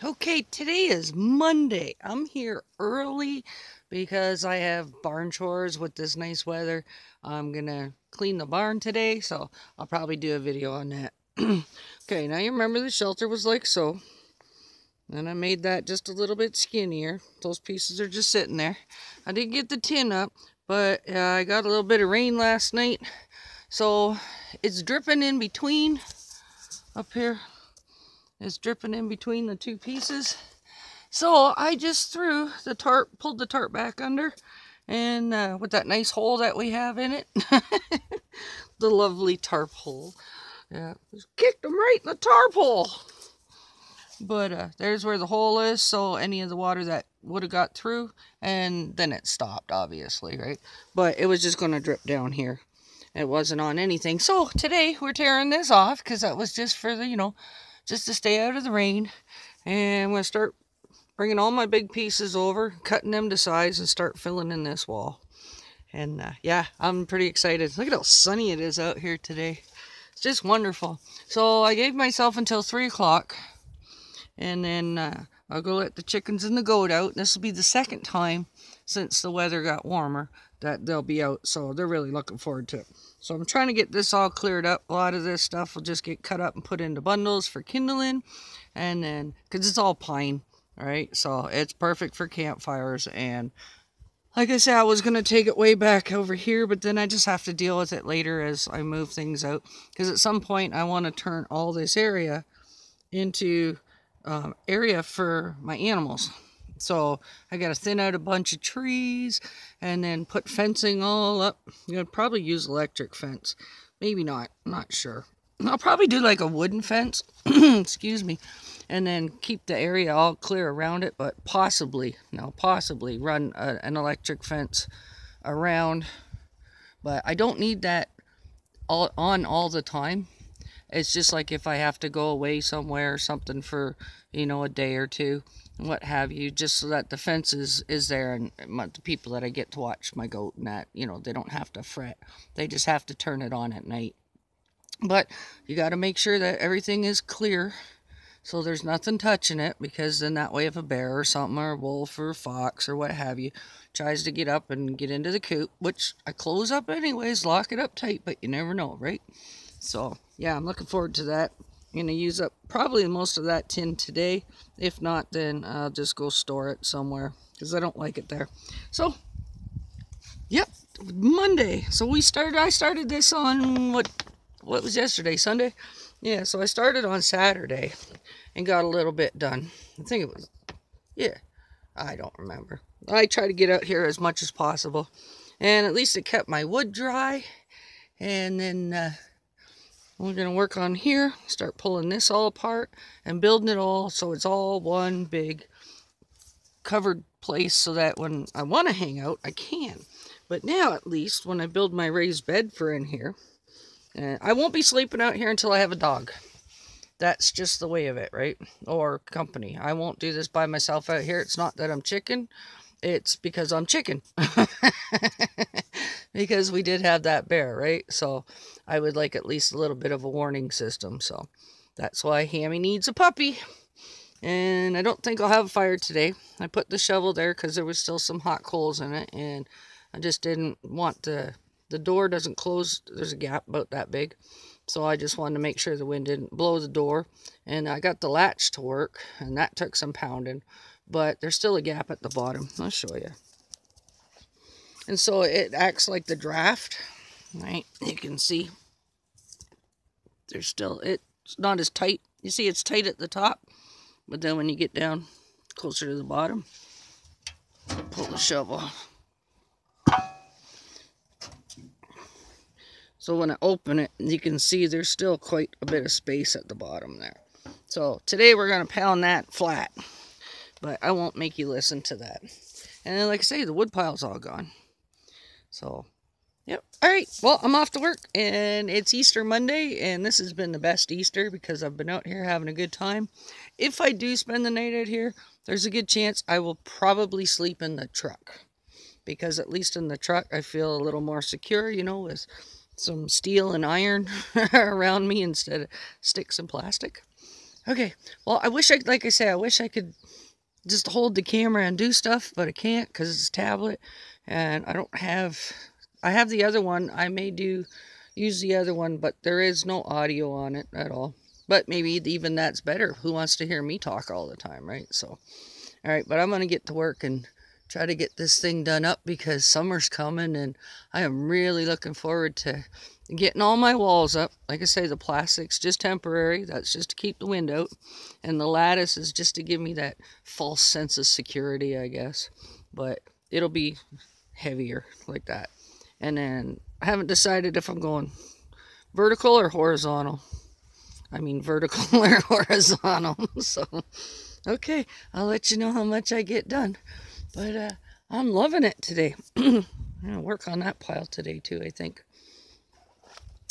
Okay, today is Monday. I'm here early because I have barn chores with this nice weather. I'm gonna clean the barn today, so I'll probably do a video on that. Okay, now you remember the shelter was like so. And I made that just a little bit skinnier. Those pieces are just sitting there. I did get the tin up, but I got a little bit of rain last night. So it's dripping in between up here. It's dripping in between the two pieces. So I just threw the tarp, pulled the tarp back under, and with that nice hole that we have in it, the lovely tarp hole. Yeah, just kicked them right in the tarp hole. But there's where the hole is, so any of the water that would have got through, and then it stopped, obviously, right? But it was just going to drip down here. It wasn't on anything. So today we're tearing this off because that was just for the, just to stay out of the rain. And I'm going to start bringing all my big pieces over, cutting them to size, and start filling in this wall. And yeah, I'm pretty excited. Look at how sunny it is out here today. It's just wonderful. So I gave myself until 3 o'clock. And then I'll go let the chickens and the goat out. This will be the second time since the weather got warmer that they'll be out. So they're really looking forward to it. So I'm trying to get this all cleared up. A lot of this stuff will just get cut up and put into bundles for kindling. And then, because it's all pine. All right, so it's perfect for campfires. And like I said, I was going to take it way back over here, but then I just have to deal with it later as I move things out. Because at some point, I want to turn all this area into area for my animals. So I got to thin out a bunch of trees and then put fencing all up. I'm going to probably use electric fence. Maybe not. I'm not sure. I'll probably do like a wooden fence. Excuse me. And then keep the area all clear around it, but possibly run an electric fence around. But I don't need that all the time. It's just like if I have to go away somewhere or something for, a day or two, what have you, just so that the fence is there and the people that I get to watch my goat and that, they don't have to fret. They just have to turn it on at night. But you got to make sure that everything is clear so there's nothing touching it, because then that way if a bear or something or a wolf or a fox or what have you tries to get up and get into the coop, which I close up anyways, lock it up tight, but you never know, right? So yeah, I'm looking forward to that. I'm going to use up probably most of that tin today. If not, then I'll just go store it somewhere because I don't like it there. So, yep, Monday. So I started this on, what was yesterday, Sunday? Yeah, so I started on Saturday and got a little bit done. I think it was, yeah, I don't remember. I try to get out here as much as possible. And at least it kept my wood dry. And then we're going to work on here, start pulling this all apart and building it all so it's all one big covered place so that when I want to hang out, I can. But now, at least, when I build my raised bed for in here, I won't be sleeping out here until I have a dog. That's just the way of it, right? Or company. I won't do this by myself out here. It's not that I'm chicken. It's because I'm chicken. Because we did have that bear, right? So I would like at least a little bit of a warning system. So that's why Hammy needs a puppy. And I don't think I'll have a fire today. I put the shovel there because there was still some hot coals in it. And I just didn't want the door doesn't close. There's a gap about that big. So I just wanted to make sure the wind didn't blow the door. And I got the latch to work. And that took some pounding. But there's still a gap at the bottom. I'll show you. And so it acts like the draft, right? You can see it's not as tight. You see it's tight at the top, but then when you get down closer to the bottom, pull the shovel. So when I open it, you can see there's still quite a bit of space at the bottom there. So today we're going to pound that flat, but I won't make you listen to that. And then, like I say, the wood pile's all gone. So, yep. All right. Well, I'm off to work, and it's Easter Monday, and this has been the best Easter because I've been out here having a good time. If I do spend the night out here, there's a good chance I will probably sleep in the truck, because at least in the truck I feel a little more secure, with some steel and iron around me instead of sticks and plastic. Okay, well, like I say, I wish I could just hold the camera and do stuff, but I can't because it's a tablet, and I have the other one. I may use the other one, but there is no audio on it at all. But maybe even that's better. Who wants to hear me talk all the time, right? So, all right, but I'm going to get to work and try to get this thing done up because summer's coming, and I am really looking forward to getting all my walls up. Like I say, the plastic's just temporary. That's just to keep the wind out. And the lattice is just to give me that false sense of security, I guess. But it'll be heavier like that. And then I haven't decided if I'm going vertical or horizontal. I mean vertical or horizontal. So, okay, I'll let you know how much I get done. But I'm loving it today. I'm going to work on that pile today too, I think.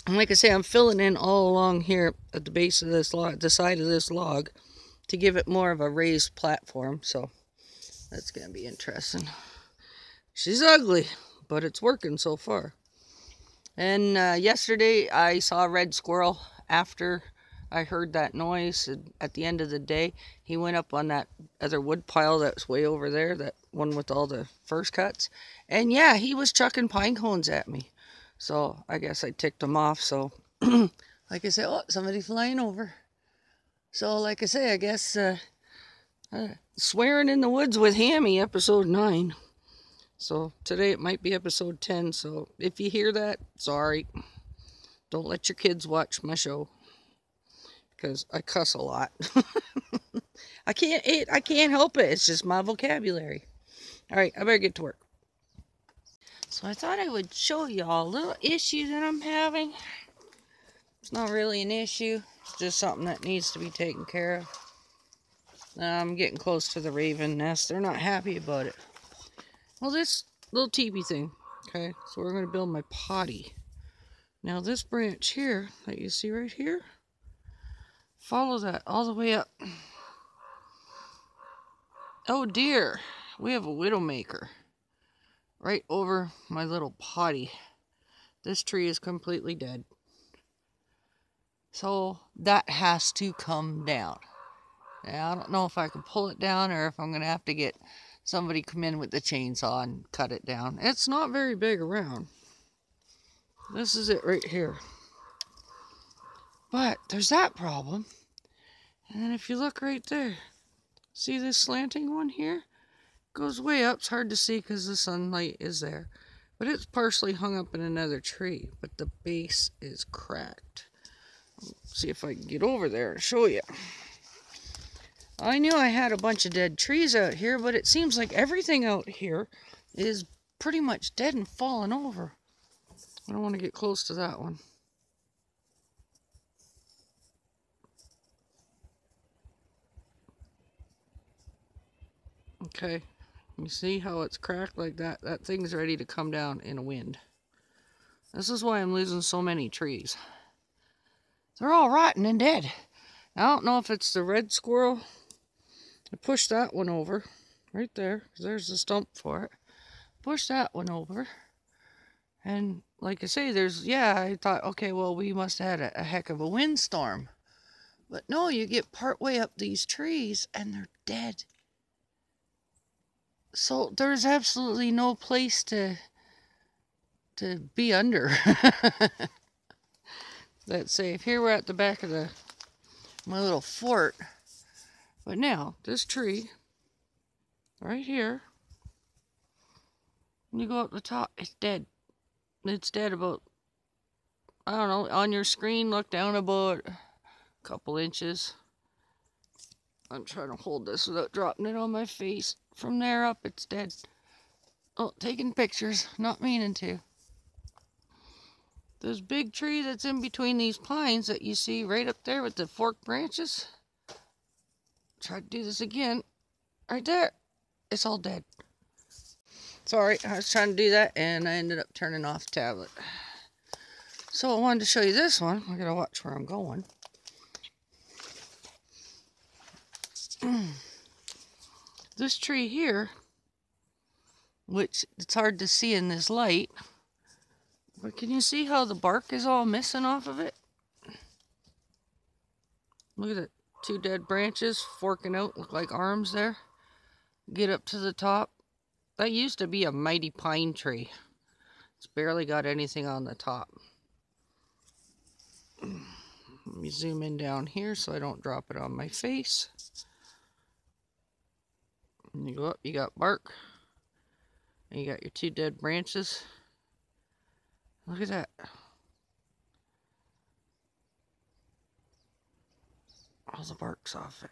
And like I say, I'm filling in all along here at the base of this log, the side of this log, to give it more of a raised platform. So that's going to be interesting. She's ugly, but it's working so far. And yesterday I saw a red squirrel after I heard that noise at the end of the day. He went up on that other wood pile that's way over there, that one with all the first cuts. And yeah, he was chucking pine cones at me. So I guess I ticked him off. So like I said, oh, somebody flying over. So like I say, I guess swearing in the woods with Hammy, episode 9. So today it might be episode 10. So if you hear that, sorry. Don't let your kids watch my show, because I cuss a lot. I can't help it. It's just my vocabulary. All right, I better get to work. So I thought I would show y'all a little issue that I'm having. It's not really an issue. It's just something that needs to be taken care of. I'm getting close to the raven nest. They're not happy about it. Well, this little teepee thing. Okay, so we're going to build my potty. Now this branch here that you see right here, follow that all the way up. Oh dear, we have a widowmaker right over my little potty. This tree is completely dead. So that has to come down. Now, I don't know if I can pull it down or if I'm going to have to get somebody come in with the chainsaw and cut it down. It's not very big around. This is it right here. But there's that problem. And then if you look right there, see this slanting one here? Goes way up. It's hard to see because the sunlight is there. But it's partially hung up in another tree. But the base is cracked. Let's see if I can get over there and show you. I knew I had a bunch of dead trees out here, but it seems like everything out here is pretty much dead and fallen over. I don't want to get close to that one. Okay, you see how it's cracked like that? That thing's ready to come down in a wind. This is why I'm losing so many trees. They're all rotten and dead. I don't know if it's the red squirrel. I pushed that one over right there, because there's the stump for it. Push that one over. And like I say, I thought, okay, well, we must have had a heck of a windstorm. But no, you get part way up these trees and they're dead. So there's absolutely no place to be under. That's safe. Here we're at the back of my little fort. But now, this tree, right here, when you go up the top, it's dead. It's dead about, I don't know, on your screen, look down about a couple inches. I'm trying to hold this without dropping it on my face. From there up, it's dead. Oh, taking pictures, not meaning to. This big tree that's in between these pines that you see right up there with the forked branches. Try to do this again. Right there. It's all dead. Sorry, I was trying to do that and I ended up turning off the tablet. So I wanted to show you this one. I gotta watch where I'm going. This tree here, which it's hard to see in this light, but can you see how the bark is all missing off of it? Look at it. 2 dead branches forking out, look like arms there. Get up to the top. That used to be a mighty pine tree. It's barely got anything on the top. Let me zoom in down here so I don't drop it on my face. And you go up, you got bark. And you got your 2 dead branches. Look at that. All the bark's off it.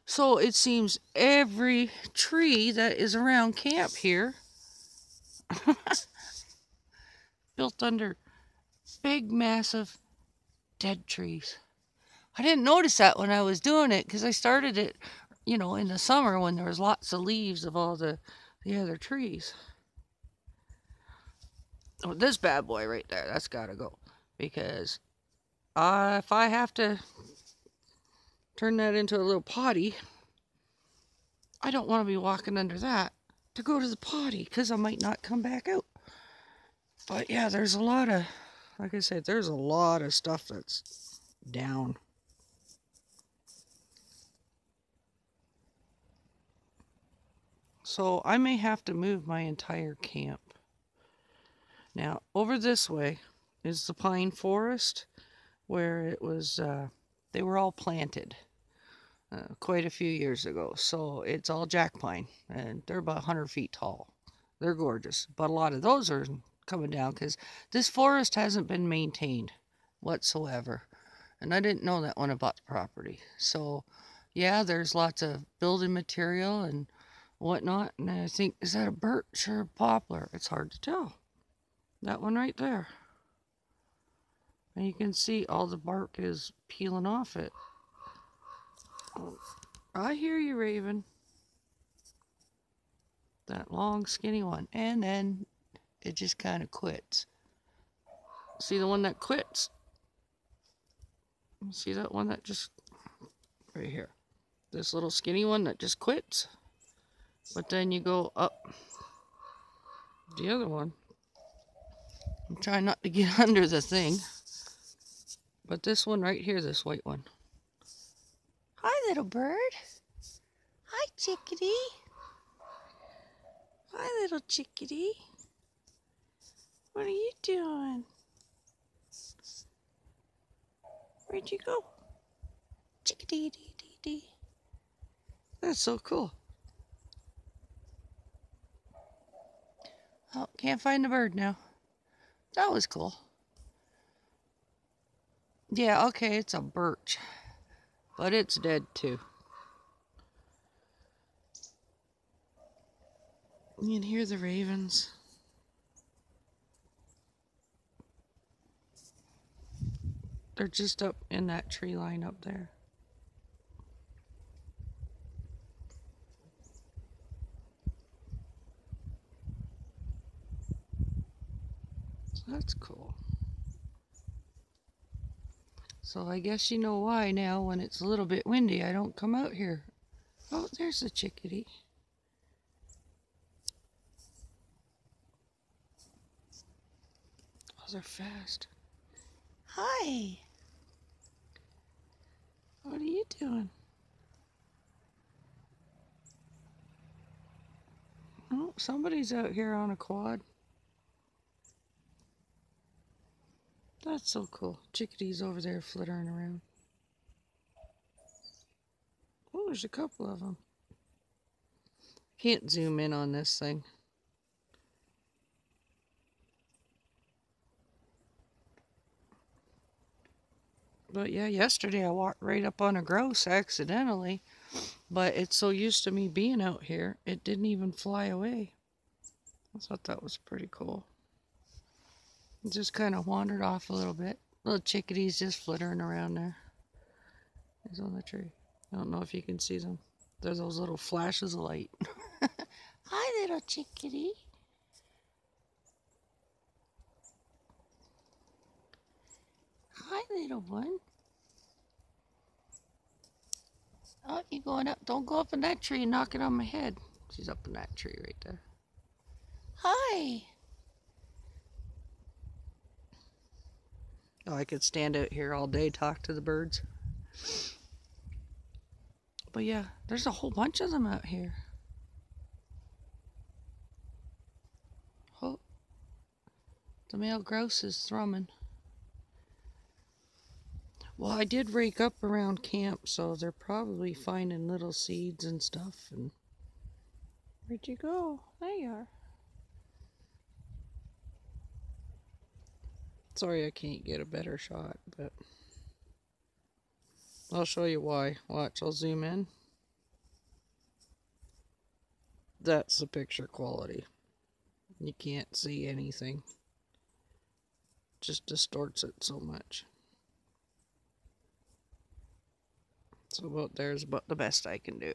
So it seems every tree that is around camp here built under big, massive, dead trees. I didn't notice that when I was doing it because I started it, you know, in the summer when there was lots of leaves of all the other trees. Oh, this bad boy right there, that's got to go. Because if I have to turn that into a little potty, I don't want to be walking under that to go to the potty because I might not come back out. But yeah, there's a lot of, like I said, there's a lot of stuff that's down. So I may have to move my entire camp. Now, over this way is the pine forest where it was, they were all planted quite a few years ago. So it's all jack pine, and they're about 100 feet tall. They're gorgeous, but a lot of those are coming down because this forest hasn't been maintained whatsoever. And I didn't know that when I bought the property. So, yeah, there's lots of building material and whatnot. And I think, is that a birch or a poplar? It's hard to tell. That one right there. And you can see all the bark is peeling off it. Oh, I hear you, Raven. That long, skinny one. And then it just kind of quits. See the one that quits? See that one that just... right here. This little skinny one that just quits. But then you go up the other one. I'm trying not to get under the thing. But this one right here, this white one. Hi, little bird. Hi, chickadee. Hi, little chickadee. What are you doing? Where'd you go? Chickadee dee dee dee. That's so cool. Oh, can't find the bird now. That was cool. Yeah, okay, it's a birch. But it's dead too. You can hear the ravens. They're just up in that tree line up there. So that's cool. So I guess you know why now when it's a little bit windy I don't come out here. Oh, there's the chickadee. Oh, they're fast. Hi. What are you doing? Oh, somebody's out here on a quad. That's so cool. Chickadees over there flittering around. Oh, there's a couple of them. Can't zoom in on this thing. But yeah, yesterday I walked right up on a grouse accidentally. But it's so used to me being out here, it didn't even fly away. I thought that was pretty cool. It just kind of wandered off a little bit. Little chickadees just flittering around there. He's on the tree. I don't know if you can see them. There's those little flashes of light. Hi, little chickadee. Hi, little one. Oh, you going up? Don't go up in that tree and knock it on my head. She's up in that tree right there. Hi. Oh, I could stand out here all day, talk to the birds. But yeah, there's a whole bunch of them out here. Oh, the male grouse is thrumming. Well, I did rake up around camp, so they're probably finding little seeds and stuff. And where'd you go? There you are. Sorry I can't get a better shot, but I'll show you why. Watch, I'll zoom in. That's the picture quality. You can't see anything. Just distorts it so much. So about there's about the best I can do.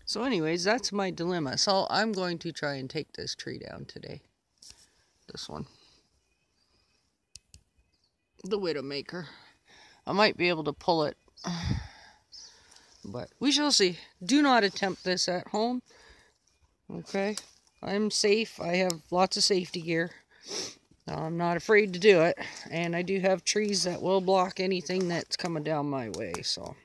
So anyways, that's my dilemma. So I'm going to try and take this tree down today. This one. The Widowmaker. I might be able to pull it, but we shall see. Do not attempt this at home. Okay? I'm safe. I have lots of safety gear. I'm not afraid to do it. And I do have trees that will block anything that's coming down my way, so.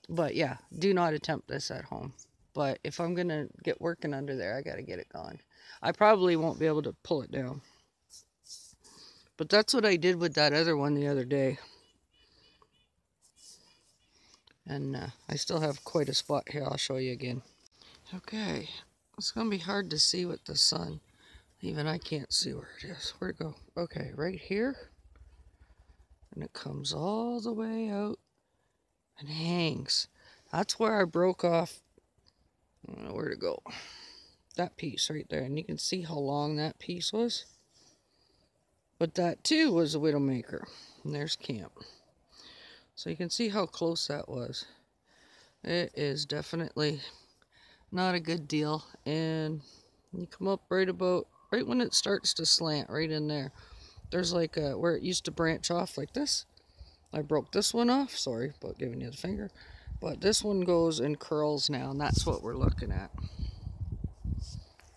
But yeah, do not attempt this at home. But if I'm going to get working under there, I got to get it gone. I probably won't be able to pull it down. But that's what I did with that other one the other day. And I still have quite a spot here. I'll show you again. Okay. It's going to be hard to see with the sun. Even I can't see where it is. Where'd it go? Okay, right here. And it comes all the way out and hangs. That's where I broke off. I don't know where to go. That piece right there. And you can see how long that piece was. But that too was a Widowmaker. And there's camp. So you can see how close that was. It is definitely not a good deal. And you come up right when it starts to slant, right in there. There's like where it used to branch off like this. I broke this one off. Sorry about giving you the finger. But this one goes and curls now, and that's what we're looking at.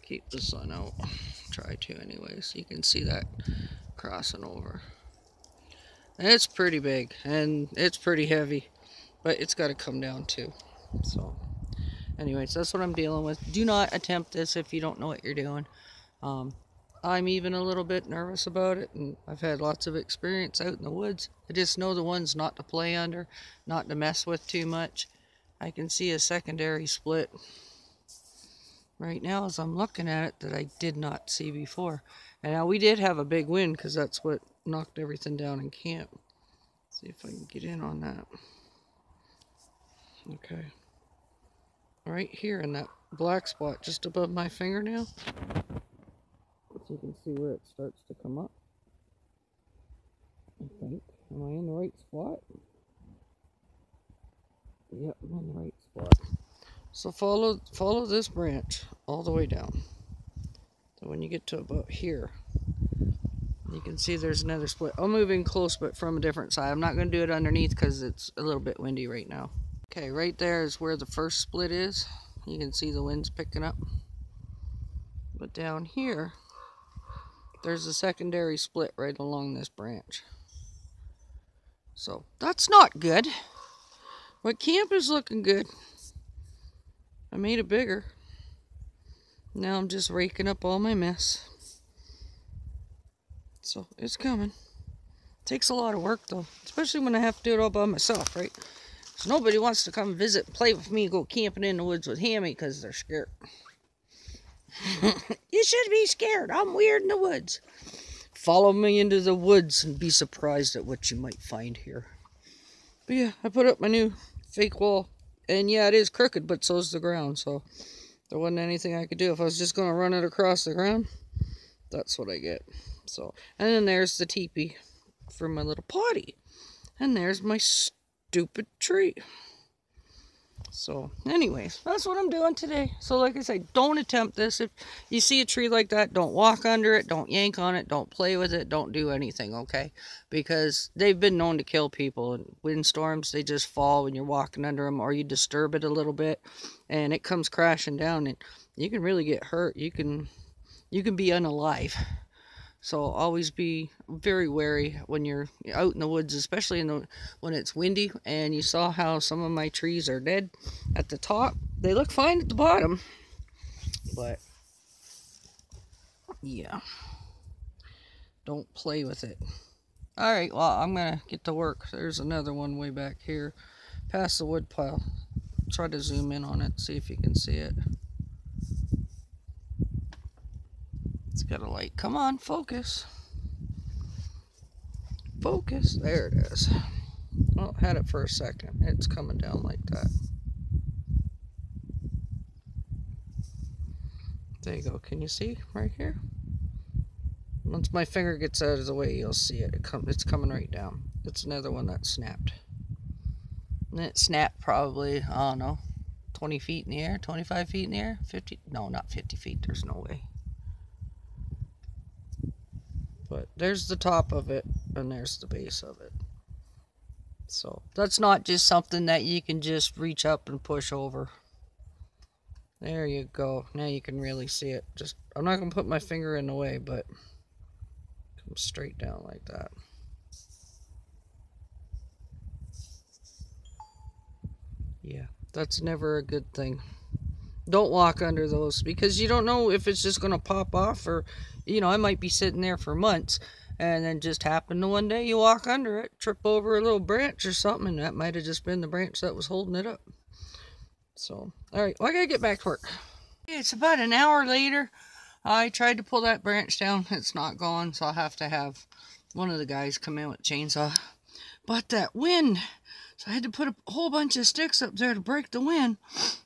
Keep the sun out. Try to anyway, so you can see that crossing over. And it's pretty big, and it's pretty heavy, but it's got to come down too. So anyways, that's what I'm dealing with. Do not attempt this if you don't know what you're doing. I'm even a little bit nervous about it, and I've had lots of experience out in the woods. I just know the ones not to play under, not to mess with too much. I can see a secondary split right now as I'm looking at it that I did not see before. And now we did have a big wind because that's what knocked everything down in camp. Let's see if I can get in on that. Okay. Right here in that black spot just above my fingernail. So you can see where it starts to come up. I think. Am I in the right spot? Yep, I'm in the right spot. So follow this branch all the way down. So when you get to about here, you can see there's another split. I'm moving close, but from a different side. I'm not going to do it underneath because it's a little bit windy right now. Okay, right there is where the first split is. You can see the wind's picking up. But down here, there's a secondary split right along this branch. So that's not good. But camp is looking good. I made it bigger. Now I'm just raking up all my mess. So it's coming. Takes a lot of work though, especially when I have to do it all by myself, right? So nobody wants to come visit and play with me, go camping in the woods with Hammy because they're scared. You should be scared. I'm weird in the woods. Follow me into the woods and be surprised at what you might find here. But yeah, I put up my new fake wall. And yeah, it is crooked, but so's the ground. So there wasn't anything I could do. If I was just going to run it across the ground, that's what I get. So, and then there's the teepee for my little potty. And there's my stupid tree. So, anyways, that's what I'm doing today. So, like I said, don't attempt this. If you see a tree like that, don't walk under it, don't yank on it, don't play with it, don't do anything, okay? Because they've been known to kill people. In windstorms, they just fall when you're walking under them, or you disturb it a little bit, and it comes crashing down, and you can really get hurt. You can be unalive. So always be very wary when you're out in the woods, especially when it's windy. And you saw how some of my trees are dead at the top. They look fine at the bottom, but yeah, don't play with it. All right, well, I'm gonna get to work. There's another one way back here, past the wood pile. Try to zoom in on it, see if you can see it. It's got a light. Come on, focus. Focus. There it is. Well, had it for a second. It's coming down like that. There you go. Can you see right here? Once my finger gets out of the way, you'll see it. It's coming right down. It's another one that snapped. And it snapped probably, I don't know, 20 feet in the air, 25 feet in the air, 50, no, not 50 feet, there's no way. But there's the top of it, and there's the base of it. So that's not just something that you can just reach up and push over. There you go. Now you can really see it. Just, I'm not going to put my finger in the way, but come straight down like that. Yeah, that's never a good thing. Don't walk under those, because you don't know if it's just going to pop off, or, you know, I might be sitting there for months and then just happen to one day you walk under it, trip over a little branch or something, and that might have just been the branch that was holding it up. So, all right, well, I got to get back to work. It's about an hour later. I tried to pull that branch down. It's not gone, so I'll have to have one of the guys come in with a chainsaw. But that wind, so I had to put a whole bunch of sticks up there to break the wind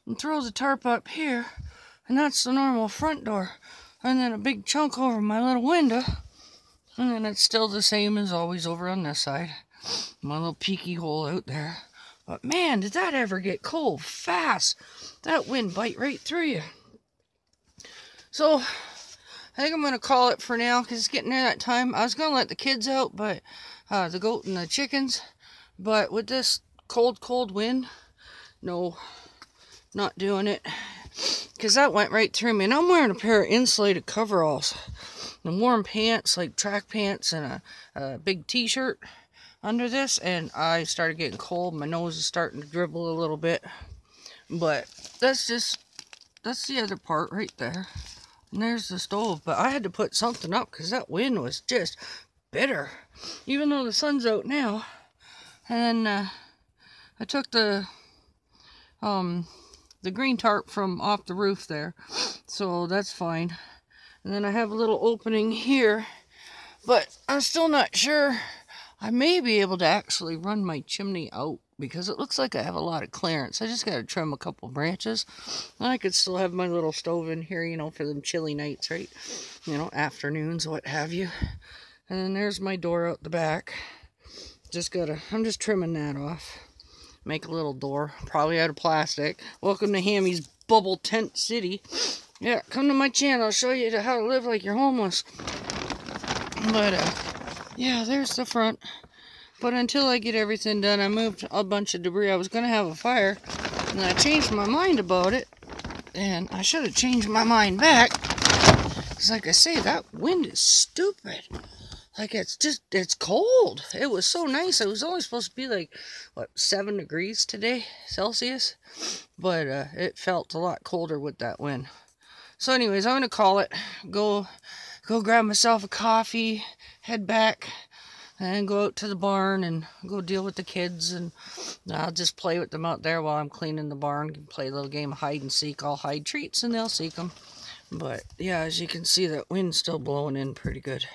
and throw the tarp up here. And that's the normal front door. And then a big chunk over my little window. And then it's still the same as always over on this side. My little peeky hole out there. But man, did that ever get cold fast. That wind bite right through you. So, I think I'm going to call it for now, because it's getting near that time. I was going to let the kids out, but the goat and the chickens. But with this cold wind, no, not doing it. Because that went right through me. And I'm wearing a pair of insulated coveralls. And warm pants, like track pants, and a big t-shirt under this. And I started getting cold. My nose is starting to dribble a little bit. But that's the other part right there. And there's the stove. But I had to put something up because that wind was just bitter. Even though the sun's out now. And I took the green tarp from off the roof there. So that's fine. And then I have a little opening here. But I'm still not sure. I may be able to actually run my chimney out, because it looks like I have a lot of clearance. I just got to trim a couple branches. And I could still have my little stove in here, you know, for them chilly nights, right? You know, afternoons, what have you. And then there's my door out the back. I'm just trimming that off. Make a little door, probably out of plastic. Welcome to Hammy's Bubble Tent City. Yeah, come to my channel. I'll show you how to live like you're homeless. But, yeah, there's the front. But until I get everything done, I moved a bunch of debris. I was going to have a fire, and I changed my mind about it. And I should have changed my mind back. Because like I say, that wind is stupid. Like, it's cold. It was so nice. It was only supposed to be like, what, 7 degrees today, Celsius? But it felt a lot colder with that wind. So anyways, I'm going to call it. Go grab myself a coffee, head back, and go out to the barn and go deal with the kids. And I'll just play with them out there while I'm cleaning the barn. Play a little game of hide and seek. I'll hide treats and they'll seek them. But yeah, as you can see, that wind's still blowing in pretty good.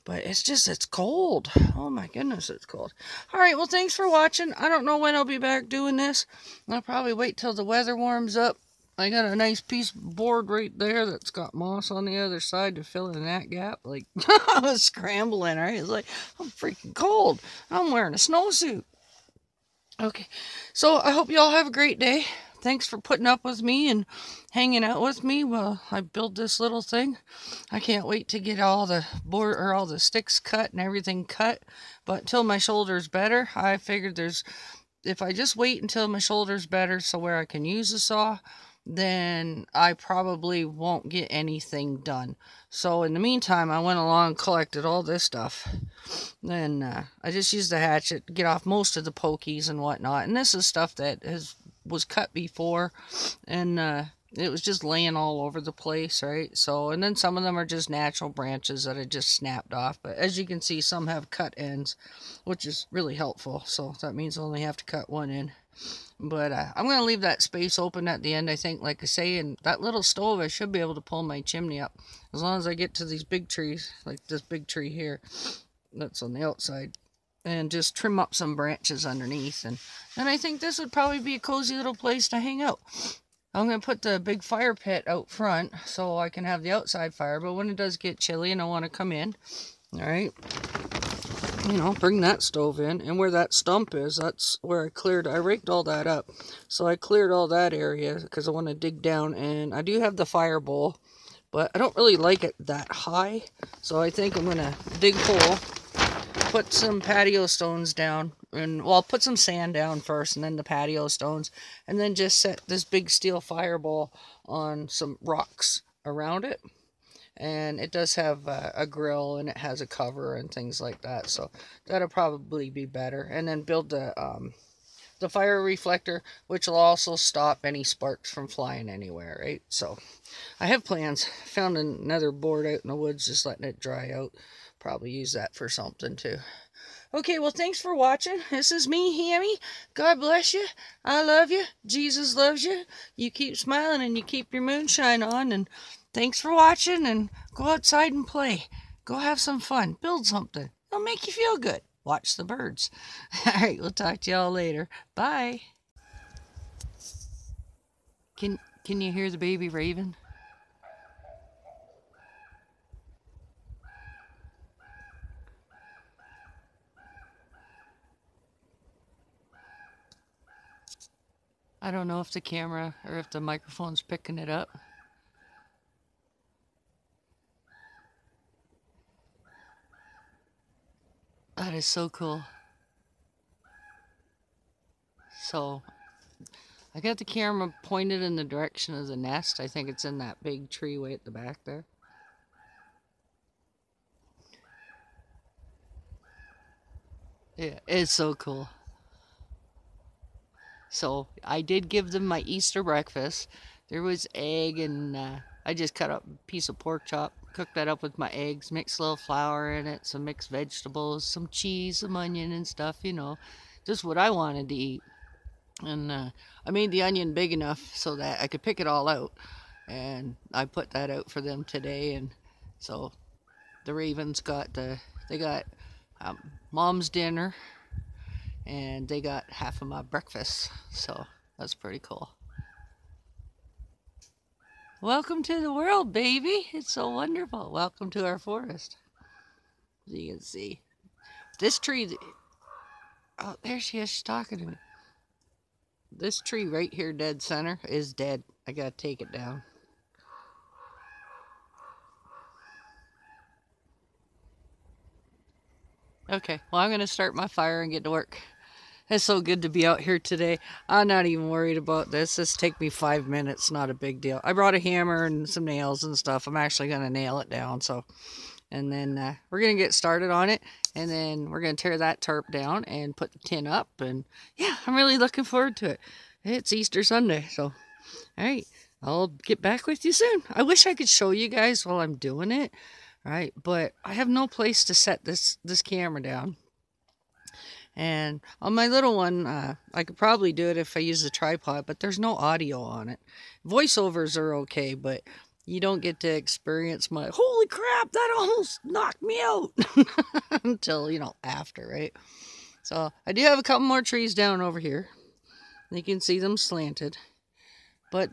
But it's cold. Oh my goodness, it's cold. Alright, well, thanks for watching. I don't know when I'll be back doing this. I'll probably wait till the weather warms up. I got a nice piece of board right there that's got moss on the other side to fill in that gap. Like, I was scrambling, right? It's like, I'm freaking cold. I'm wearing a snowsuit. Okay, so I hope you all have a great day. Thanks for putting up with me and hanging out with me while I build this little thing. I can't wait to get all the board or all the sticks cut and everything cut. But until my shoulder's better, I figured if I just wait until my shoulder's better so where I can use the saw, then I probably won't get anything done. So in the meantime, I went along and collected all this stuff. Then I just used the hatchet to get off most of the pokies and whatnot. And this is stuff that was cut before, and it was just laying all over the place, right? So, and then some of them are just natural branches that I just snapped off. But as you can see, some have cut ends, which is really helpful. So that means I only have to cut one end. But I'm going to leave that space open at the end, I think, like I say. And that little stove, I should be able to pull my chimney up. As long as I get to these big trees, like this big tree here, that's on the outside. And just trim up some branches underneath. And then I think this would probably be a cozy little place to hang out. I'm going to put the big fire pit out front so I can have the outside fire. But when it does get chilly and I want to come in, all right, you know, bring that stove in. And where that stump is, that's where I raked all that up. So I cleared all that area because I want to dig down. And I do have the fire bowl, but I don't really like it that high. So I think I'm going to dig a hole, put some patio stones down, and well, I'll put some sand down first and then the patio stones, and then just set this big steel fireball on some rocks around it. And it does have a grill, and it has a cover and things like that, so that'll probably be better. And then build the fire reflector, which will also stop any sparks from flying anywhere, right? So I have plans. Found another board out in the woods, just letting it dry out. Probably use that for something too. Okay, well, thanks for watching. This is me, Hammy. God bless you. I love you. Jesus loves you. You keep smiling and you keep your moonshine on. And thanks for watching. And go outside and play. Go have some fun. Build something. It'll make you feel good. Watch the birds. All right, we'll talk to y'all later. Bye. Can you hear the baby raven? I don't know if the camera or if the microphone's picking it up. That is so cool. So I got the camera pointed in the direction of the nest. I think it's in that big tree way at the back there. Yeah, it's so cool. So I did give them my Easter breakfast. There was egg, and I just cut up a piece of pork chop, cooked that up with my eggs, mixed a little flour in it, some mixed vegetables, some cheese, some onion and stuff, you know, just what I wanted to eat. And I made the onion big enough so that I could pick it all out. And I put that out for them today. And so the ravens they got mom's dinner, and they got half of my breakfast. So that's pretty cool. Welcome to the world, baby. It's so wonderful. Welcome to our forest. As you can see, this tree, oh, there she is. She's talking to me. This tree right here, dead center, is dead. I gotta take it down. Okay, well, I'm gonna start my fire and get to work. It's so good to be out here today. I'm not even worried about this. This take me 5 minutes, not a big deal. I brought a hammer and some nails and stuff. I'm actually gonna nail it down, so. And then we're gonna get started on it, and then we're gonna tear that tarp down and put the tin up. And yeah, I'm really looking forward to it. It's Easter Sunday, so all right, I'll get back with you soon. I wish I could show you guys while I'm doing it, right? But I have no place to set this camera down. And on my little one, I could probably do it if I use the tripod, but there's no audio on it. Voiceovers are okay, but you don't get to experience my, holy crap, that almost knocked me out until, you know, after, right? So I do have a couple more trees down over here. You can see them slanted. But